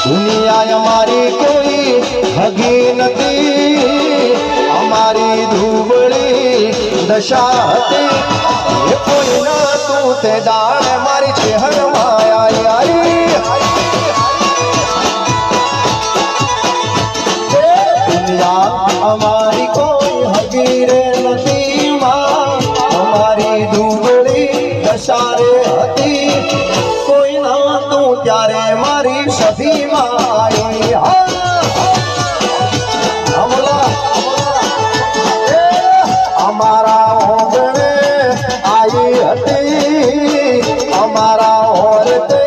दुनिया हमारी कोई हगी नती हमारी धूबड़ी दशा हती कोई ना तू ते डाल मारी चेहर माया आई दुनिया हमारी कोई हगी रे नती मां हमारी धूबड़ी दशा रे हती कोई ना तू त्यारे मारी सभी माई हमारा ओगणे आई हती हमारा औरते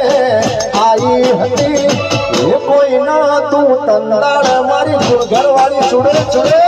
आई हती ये कोई ना तू तंदाड़ मारी घरवाली चुड़े चुड़े